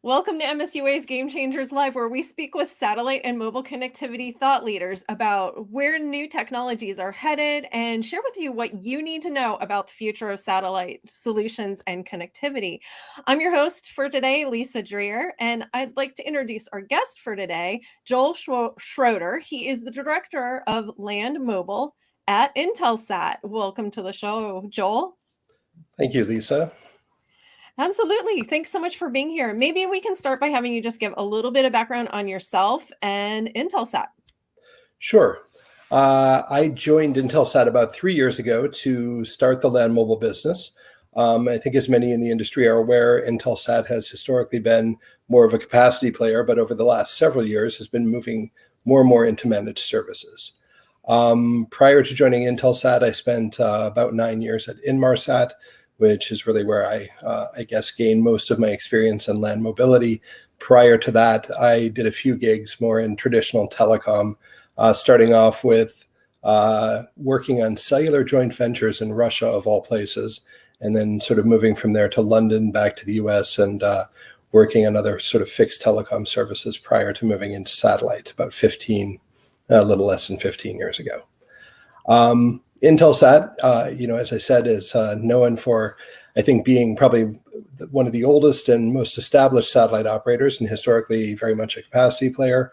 Welcome to MSUA's Game Changers Live, where we speak with satellite and mobile connectivity thought leaders about where new technologies are headed and share with you what you need to know about the future of satellite solutions and connectivity. I'm your host for today, Lisa Dreer, and I'd like to introduce our guest for today, Joel Schroeder. He is the Director of Land Mobile at Intelsat. Welcome to the show, Joel. Thank you, Lisa. Absolutely. Thanks so much for being here. Maybe we can start by having you just give a little bit of background on yourself and Intelsat. Sure. I joined Intelsat about 3 years ago to start the land mobile business. I think as many in the industry are aware, Intelsat has historically been more of a capacity player, but over the last several years has been moving more and more into managed services. Prior to joining Intelsat, I spent about 9 years at Inmarsat, which is really where I guess, gained most of my experience in land mobility. Prior to that, I did a few gigs more in traditional telecom, starting off with working on cellular joint ventures in Russia, of all places, and then sort of moving from there to London, back to the US, and working on other sort of fixed telecom services prior to moving into satellite about a little less than 15 years ago. Intelsat, as I said, is known for, I think, being probably one of the oldest and most established satellite operators, and historically very much a capacity player.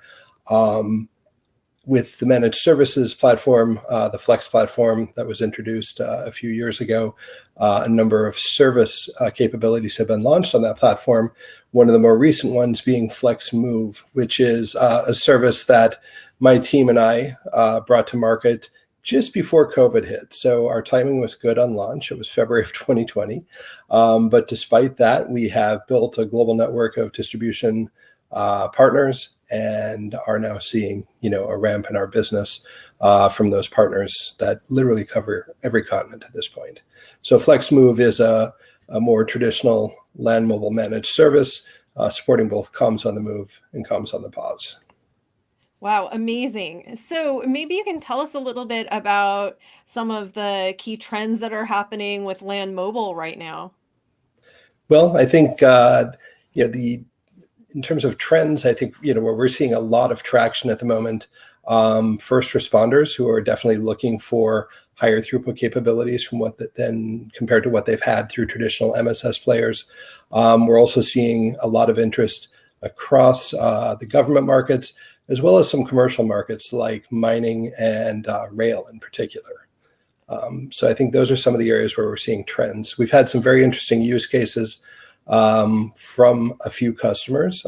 With the managed services platform, the Flex platform that was introduced a few years ago, a number of service capabilities have been launched on that platform. One of the more recent ones being Flex Move, which is a service that my team and I brought to market just before COVID hit. So our timing was good on launch. It was February of 2020. But despite that, we have built a global network of distribution partners and are now seeing, a ramp in our business from those partners that literally cover every continent at this point. So FlexMove is a more traditional land mobile managed service, supporting both comms on the move and comms on the pause. Wow, amazing. So maybe you can tell us a little bit about some of the key trends that are happening with land mobile right now. Well, I think in terms of trends, I think where we're seeing a lot of traction at the moment. First responders who are definitely looking for higher throughput capabilities from compared to what they've had through traditional MSS players. We're also seeing a lot of interest across the government markets, as well as some commercial markets like mining and rail in particular. So I think those are some of the areas where we're seeing trends. We've had some very interesting use cases from a few customers.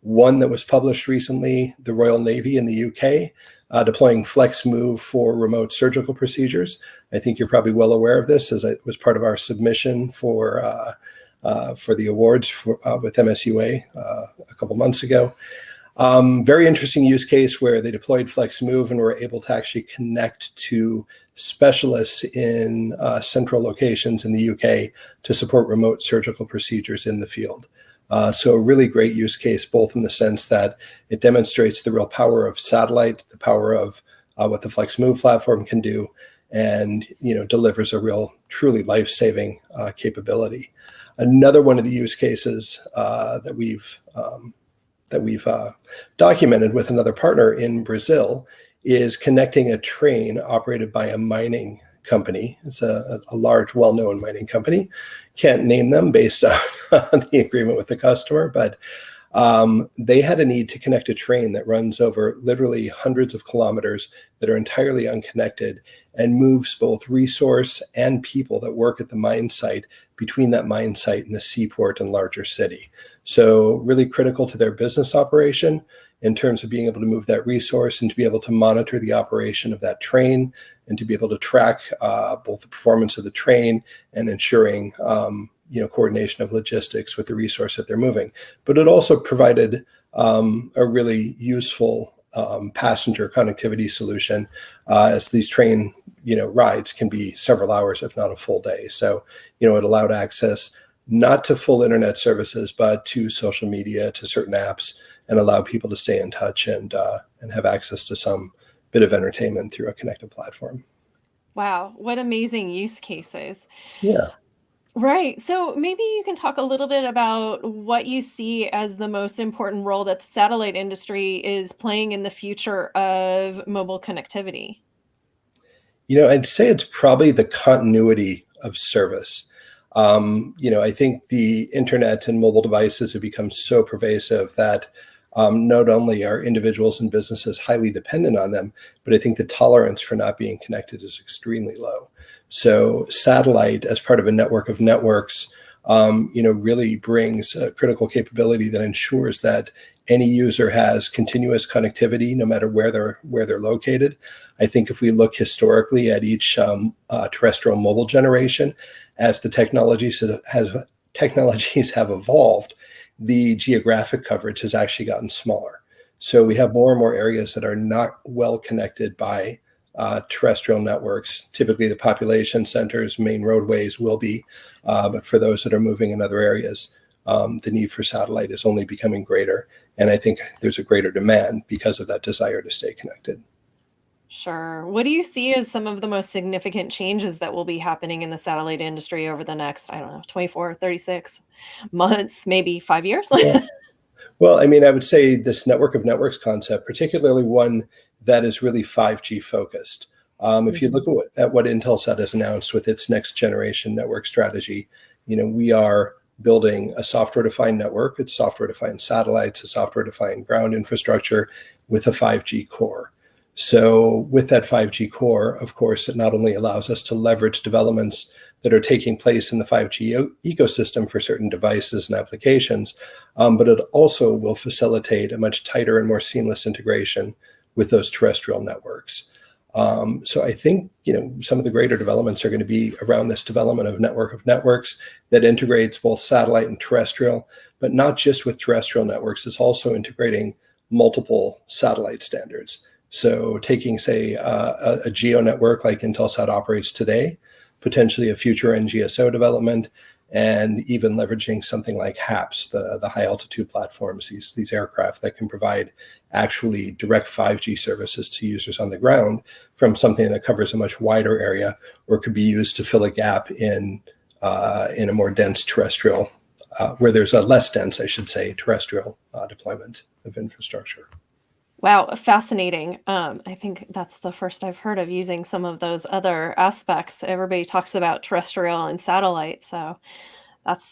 One that was published recently, the Royal Navy in the UK, deploying FlexMove for remote surgical procedures. I think you're probably well aware of this, as it was part of our submission for the awards with MSUA a couple months ago. Very interesting use case where they deployed FlexMove and were able to actually connect to specialists in central locations in the UK to support remote surgical procedures in the field. So a really great use case, both in the sense that it demonstrates the real power of satellite, the power of what the FlexMove platform can do, and delivers a real, truly life-saving capability. Another one of the use cases that we've documented with another partner in Brazil is connecting a train operated by a mining company. It's a large, well-known mining company. Can't name them based on the agreement with the customer, but they had a need to connect a train that runs over literally hundreds of kilometers that are entirely unconnected and moves both resource and people that work at the mine site between that mine site and a seaport and larger city. So really critical to their business operation in terms of being able to move that resource and to be able to monitor the operation of that train and to be able to track both the performance of the train and ensuring coordination of logistics with the resource that they're moving. But it also provided a really useful passenger connectivity solution, as these train rides can be several hours, if not a full day. So it allowed access not to full internet services, but to social media, to certain apps, and allow people to stay in touch and have access to some bit of entertainment through a connected platform. Wow, what amazing use cases. Yeah. Right. So maybe you can talk a little bit about what you see as the most important role that the satellite industry is playing in the future of mobile connectivity. I'd say it's probably the continuity of service. I think the internet and mobile devices have become so pervasive that not only are individuals and businesses highly dependent on them, but I think the tolerance for not being connected is extremely low. So satellite, as part of a network of networks, really brings a critical capability that ensures that any user has continuous connectivity, no matter where they're located. I think if we look historically at each terrestrial mobile generation, as the technologies have evolved, the geographic coverage has actually gotten smaller. So we have more and more areas that are not well connected by terrestrial networks. Typically, the population centers, main roadways will be, but for those that are moving in other areas, the need for satellite is only becoming greater. And I think there's a greater demand because of that desire to stay connected. Sure. What do you see as some of the most significant changes that will be happening in the satellite industry over the next, I don't know, 24, 36 months, maybe 5 years? Yeah. Well, I mean, I would say this network of networks concept, particularly one that is really 5G focused. If you Mhm. look at what Intelsat has announced with its next generation network strategy, we are building a software-defined network. It's software-defined satellites, a software-defined ground infrastructure with a 5G core. So with that 5G core, of course, it not only allows us to leverage developments that are taking place in the 5G ecosystem for certain devices and applications, but it also will facilitate a much tighter and more seamless integration with those terrestrial networks. So I think some of the greater developments are going to be around this development of network of networks that integrates both satellite and terrestrial, but not just with terrestrial networks. It's also integrating multiple satellite standards. So taking, say, a geo network like Intelsat operates today, potentially a future NGSO development, and even leveraging something like HAPS, the high altitude platforms, these aircraft that can provide actually direct 5G services to users on the ground from something that covers a much wider area, or could be used to fill a gap in a more dense terrestrial, where there's a less dense, I should say, terrestrial deployment of infrastructure. Wow, fascinating. I think that's the first I've heard of using some of those other aspects. Everybody talks about terrestrial and satellite, so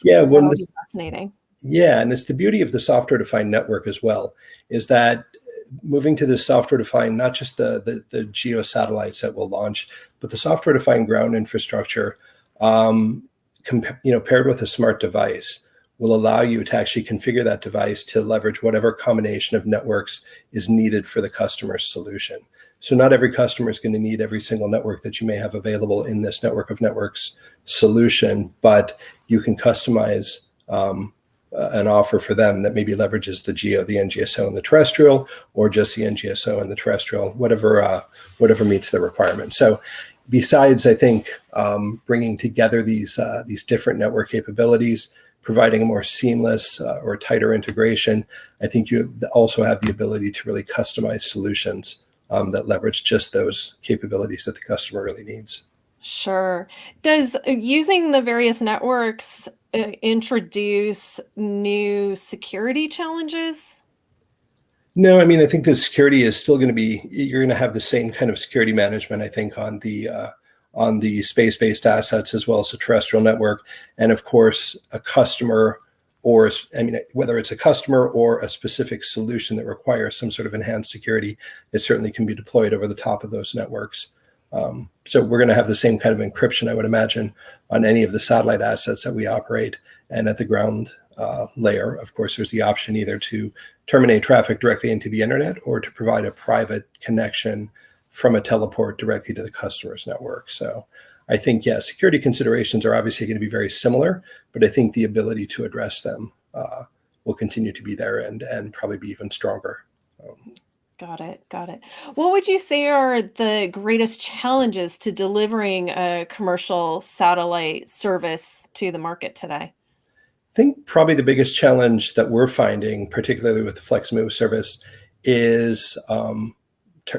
Yeah, when that'll the be fascinating. Yeah, and it's the beauty of the software-defined network as well, is that moving to the software-defined, not just the geo satellites that will launch, but the software-defined ground infrastructure, paired with a smart device, will allow you to actually configure that device to leverage whatever combination of networks is needed for the customer's solution. So not every customer is going to need every single network that you may have available in this network of networks solution, but you can customize an offer for them that maybe leverages the geo, the NGSO, and the terrestrial, or just the NGSO and the terrestrial, whatever meets the requirement. So, besides, I think bringing together these different network capabilities, providing a more seamless or tighter integration, I think you also have the ability to really customize solutions that leverage just those capabilities that the customer really needs. Sure. Does using the various networks introduce new security challenges? No, I mean, I think the security is still going to be, you're going to have the same kind of security management, I think, on the space-based assets as well as the terrestrial network. And of course, a customer, or I mean, whether it's a customer or a specific solution that requires some sort of enhanced security, it certainly can be deployed over the top of those networks. So we're going to have the same kind of encryption, I would imagine, on any of the satellite assets that we operate. And at the ground layer, of course, there's the option either to terminate traffic directly into the internet or to provide a private connection from a teleport directly to the customer's network. So I think, yeah, security considerations are obviously going to be very similar, but I think the ability to address them will continue to be there and probably be even stronger. Um, Got it. Got it. What would you say are the greatest challenges to delivering a commercial satellite service to the market today? I think probably the biggest challenge that we're finding, particularly with the FlexMove service, is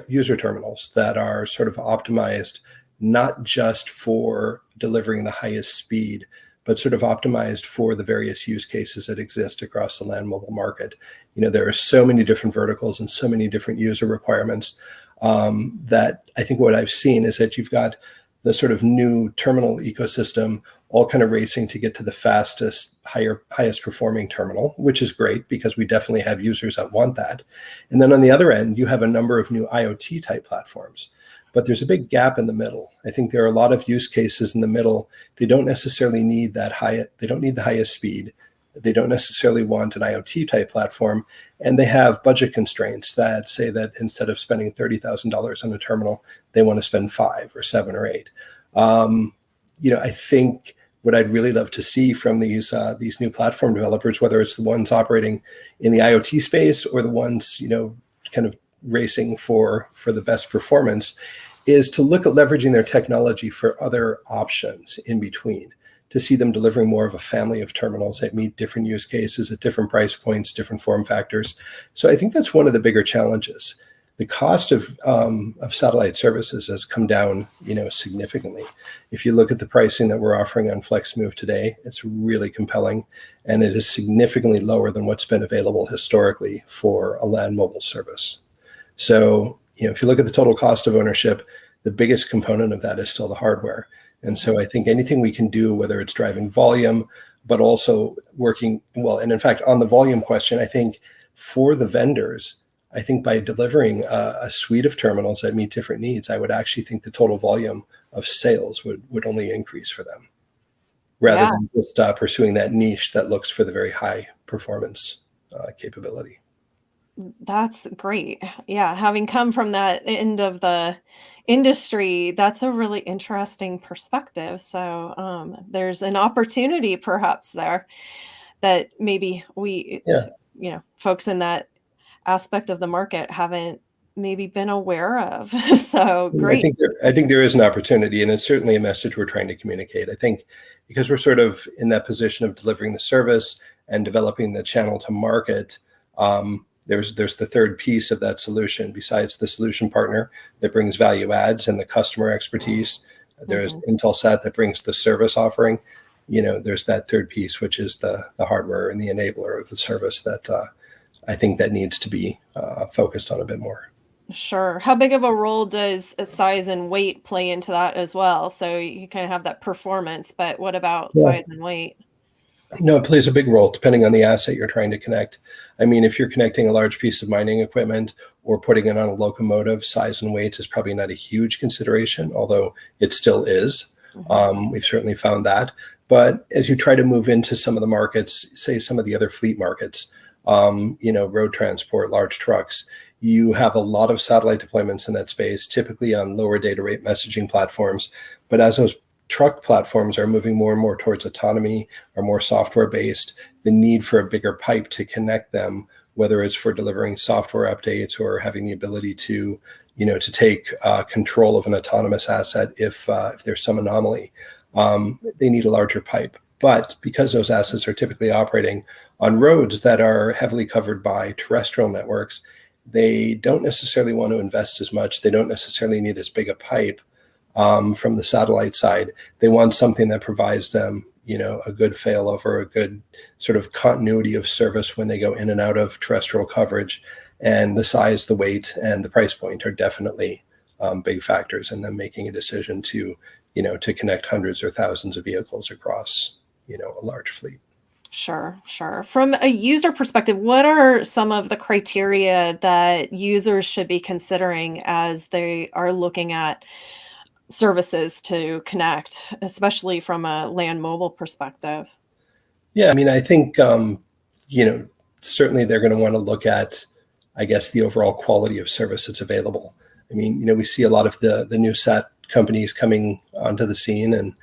user terminals that are sort of optimized not just for delivering the highest speed, but sort of optimized for the various use cases that exist across the land mobile market. There are so many different verticals and so many different user requirements that I think what I've seen is that you've got the sort of new terminal ecosystem all kind of racing to get to the fastest, highest performing terminal, which is great because we definitely have users that want that. And then on the other end, you have a number of new IoT type platforms, but there's a big gap in the middle. I think there are a lot of use cases in the middle. They don't necessarily need they don't need the highest speed. They don't necessarily want an IoT type platform, and they have budget constraints that say that instead of spending $30,000 on a terminal, they want to spend 5 or 7 or 8. I think what I'd really love to see from these new platform developers, whether it's the ones operating in the IoT space or the ones kind of racing for the best performance, is to look at leveraging their technology for other options in between, to see them delivering more of a family of terminals that meet different use cases at different price points, different form factors. So I think that's one of the bigger challenges. The cost of satellite services has come down, significantly. If you look at the pricing that we're offering on FlexMove today, it's really compelling, and it is significantly lower than what's been available historically for a land mobile service. So, if you look at the total cost of ownership, the biggest component of that is still the hardware. And so I think anything we can do, whether it's driving volume, but also working well, and in fact, on the volume question, I think for the vendors, I think by delivering a suite of terminals that meet different needs, I would actually think the total volume of sales would only increase for them, rather than just pursuing that niche that looks for the very high performance capability. That's great. Yeah, having come from that end of the industry, that's a really interesting perspective. So, there's an opportunity perhaps there that maybe we, Yeah. folks in that aspect of the market haven't maybe been aware of. So I great. think there is an opportunity, and it's certainly a message we're trying to communicate. I think because we're sort of in that position of delivering the service and developing the channel to market, there's the third piece of that solution besides the solution partner that brings value adds and the customer expertise. There's Intelsat that brings the service offering. There's that third piece, which is the hardware and the enabler of the service that I think that needs to be focused on a bit more. Sure. How big of a role does size and weight play into that as well? So you kind of have that performance, but what about Yeah. size and weight? No, it plays a big role depending on the asset you're trying to connect. I mean, if you're connecting a large piece of mining equipment or putting it on a locomotive, size and weight is probably not a huge consideration, although it still is. We've certainly found that. But as you try to move into some of the markets, say some of the other fleet markets, road transport, large trucks, you have a lot of satellite deployments in that space, typically on lower data rate messaging platforms. But as those truck platforms are moving more and more towards autonomy or more software based, the need for a bigger pipe to connect them, whether it's for delivering software updates or having the ability to take control of an autonomous asset if there's some anomaly, they need a larger pipe. But because those assets are typically operating on roads that are heavily covered by terrestrial networks, they don't necessarily want to invest as much. They don't necessarily need as big a pipe from the satellite side. They want something that provides them, a good failover, a good sort of continuity of service when they go in and out of terrestrial coverage. And the size, the weight, and the price point are definitely big factors in them making a decision to connect hundreds or thousands of vehicles across, a large fleet. Sure, sure. From a user perspective, what are some of the criteria that users should be considering as they are looking at services to connect, especially from a land mobile perspective? Yeah, I mean, I think, certainly they're going to want to look at, I guess, the overall quality of service that's available. I mean, we see a lot of the new sat companies coming onto the scene, and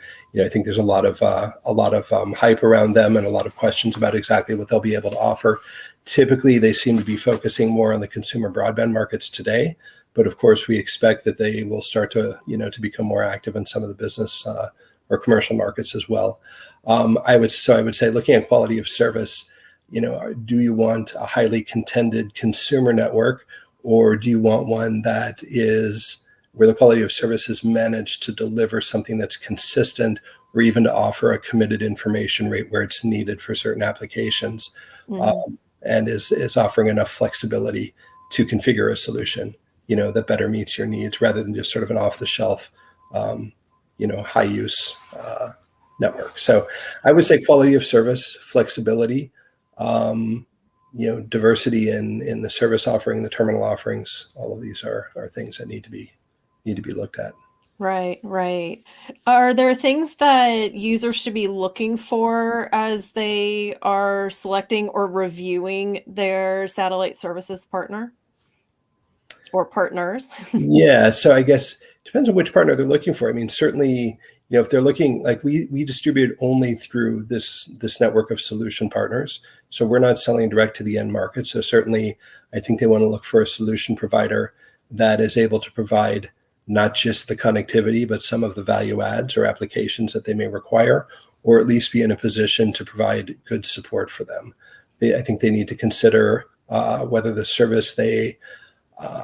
I think there's a lot of hype around them and a lot of questions about exactly what they'll be able to offer. Typically, they seem to be focusing more on the consumer broadband markets today, but of course, we expect that they will start to become more active in some of the business or commercial markets as well. I would say, looking at quality of service, do you want a highly contended consumer network, or do you want one that is where the quality of service is managed to deliver something that's consistent or even to offer a committed information rate where it's needed for certain applications, Mhm. and is offering enough flexibility to configure a solution, that better meets your needs rather than just sort of an off-the-shelf, high use network. So I would say quality of service, flexibility, um, diversity in the service offering, the terminal offerings. All of these are things that need to be looked at. Right, right. Are there things that users should be looking for as they are selecting or reviewing their satellite services partner or partners? Yeah, so I guess it depends on which partner they're looking for. I mean, certainly, if they're looking, like we distribute only through this network of solution partners, so we're not selling direct to the end market. So certainly, I think they want to look for a solution provider that is able to provide not just the connectivity, but some of the value adds or applications that they may require, or at least be in a position to provide good support for them. I think they need to consider whether the service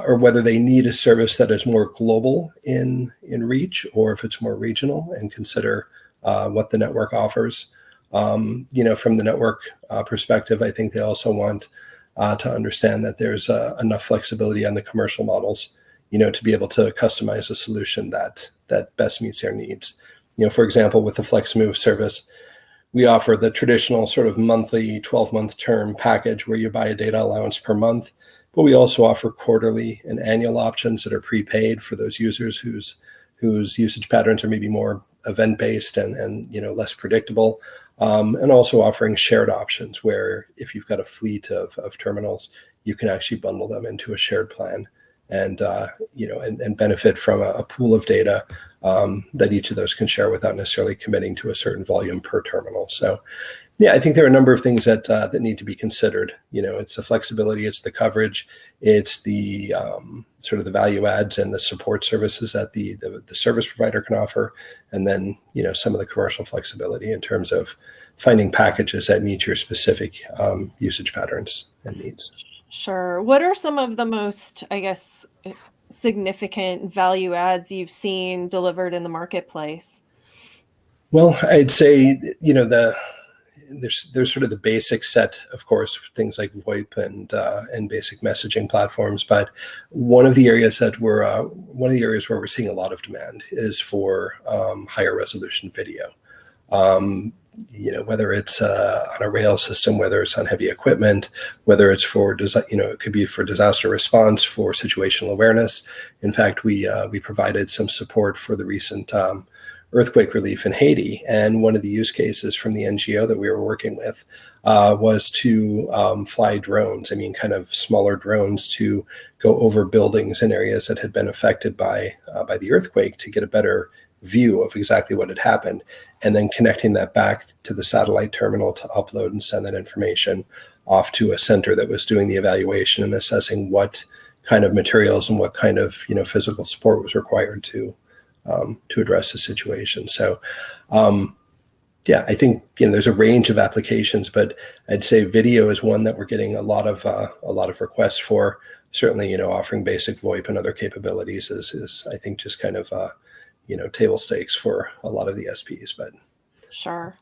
or whether they need a service that is more global in reach, or if it's more regional, and consider what the network offers. From the network perspective, I think they also want to understand that there's enough flexibility on the commercial models, to be able to customize a solution that best meets their needs. For example, with the FlexMove service, we offer the traditional sort of monthly 12-month term package where you buy a data allowance per month, but we also offer quarterly and annual options that are prepaid for those users whose usage patterns are maybe more event-based and less predictable, and also offering shared options where if you've got a fleet of terminals, you can actually bundle them into a shared plan and benefit from a pool of data that each of those can share without necessarily committing to a certain volume per terminal. So, yeah, I think there are a number of things that need to be considered. It's the flexibility, it's the coverage, it's the sort of the value adds and the support services that the service provider can offer, and then some of the commercial flexibility in terms of finding packages that meet your specific usage patterns and needs. Sure. What are some of the most, I guess, significant value adds you've seen delivered in the marketplace? Well, I'd say there's sort of the basic set, of course, things like VoIP and basic messaging platforms. But one of the areas where we're seeing a lot of demand is for higher resolution video. Whether it's on a rail system, whether it's on heavy equipment, whether it's for it could be for disaster response, for situational awareness. In fact, we provided some support for the recent earthquake relief in Haiti, and one of the use cases from the NGO that we were working with was to fly drones. I mean, kind of smaller drones to go over buildings in areas that had been affected by the earthquake to get a better view of exactly what had happened, and then connecting that back to the satellite terminal to upload and send that information off to a center that was doing the evaluation and assessing what kind of materials and what kind of physical support was required to address the situation. So yeah, I think there's a range of applications, but I'd say video is one that we're getting a lot of requests for. Certainly, offering basic VoIP and other capabilities is I think just kind of table stakes for a lot of the SPs. But Sure.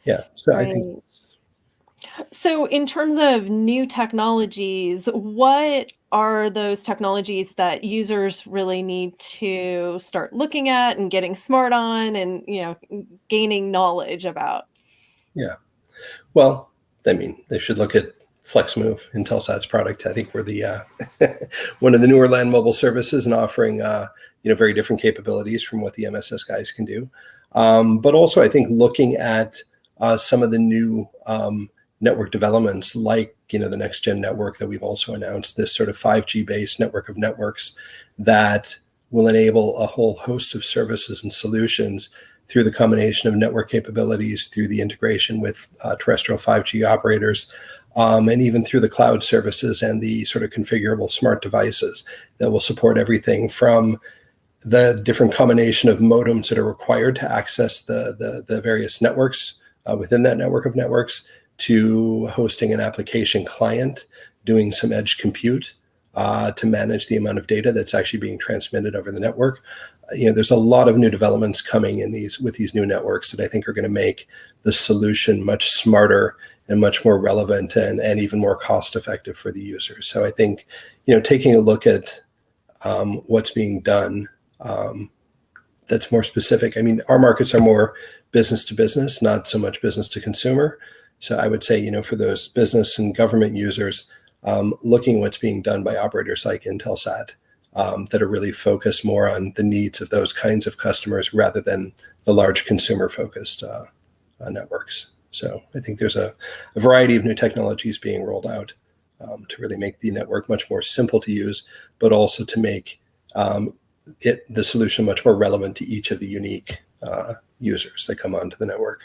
yeah, so I Right. think So, in terms of new technologies, what are those technologies that users really need to start looking at and getting smart on and, gaining knowledge about? yeah. Well, I mean, they should look at FlexMove, Intelsat's product. I think we're the one of the newer land mobile services and offering very different capabilities from what the MSS guys can do. But also, I think looking at some of the new network developments, like the next gen network that we've also announced, this sort of 5G based network of networks that will enable a whole host of services and solutions through the combination of network capabilities, through the integration with terrestrial 5G operators, and even through the cloud services and the sort of configurable smart devices that will support everything from the different combination of modems that are required to access the various networks within that network of networks, to hosting an application client, doing some edge compute, to manage the amount of data that's actually being transmitted over the network. There's a lot of new developments coming with these new networks that I think are going to make the solution much smarter and much more relevant and even more cost effective for the users. So I think, taking a look at what's being done, that's more specific. I mean, our markets are more business to business, not so much business to consumer. So I would say, for those business and government users, looking at what's being done by operators like Intelsat, that are really focused more on the needs of those kinds of customers rather than the large consumer-focused networks. So I think there's a variety of new technologies being rolled out to really make the network much more simple to use, but also to make the solution much more relevant to each of the unique users that come onto the network.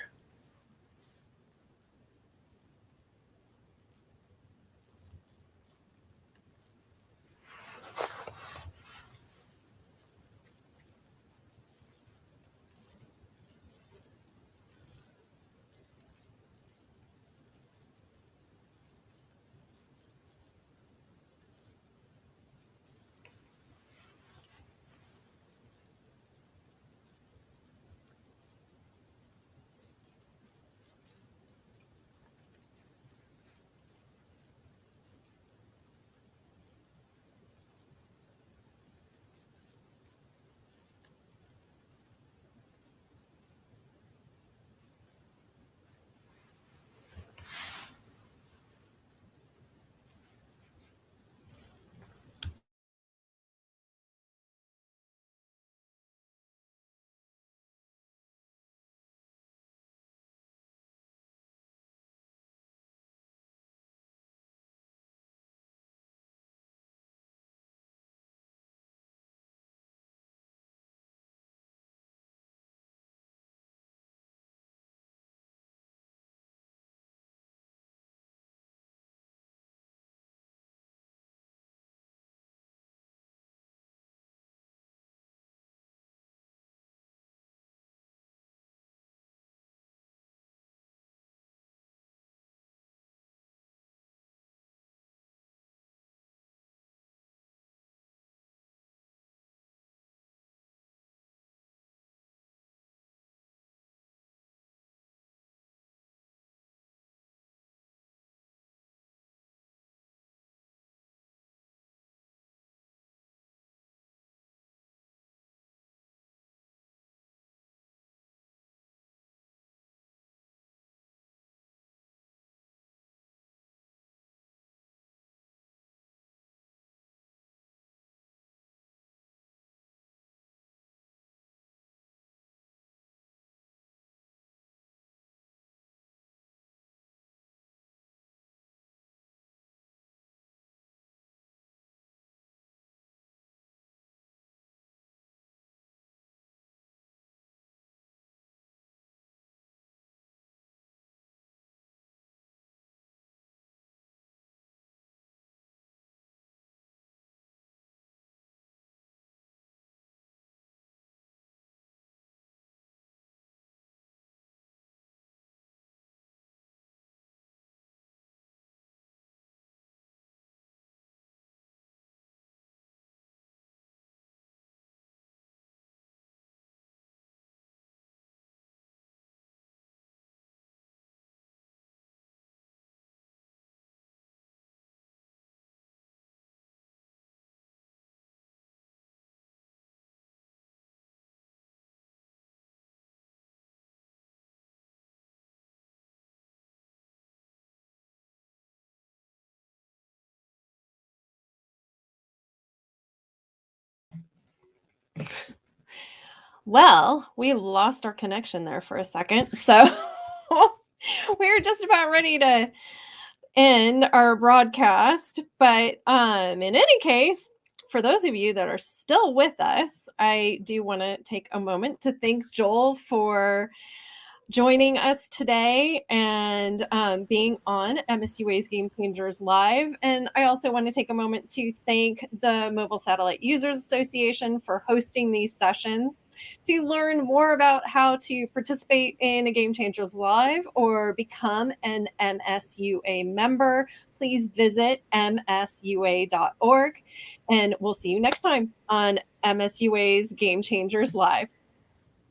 Well, we lost our connection there for a second. So we're just about ready to end our broadcast. But in any case, for those of you that are still with us, I do want to take a moment to thank Joel for joining us today and being on MSUA's Game Changers Live. And I also want to take a moment to thank the Mobile Satellite Users Association for hosting these sessions. To learn more about how to participate in a Game Changers Live or become an MSUA member, please visit msua.org. And we'll see you next time on MSUA's Game Changers Live.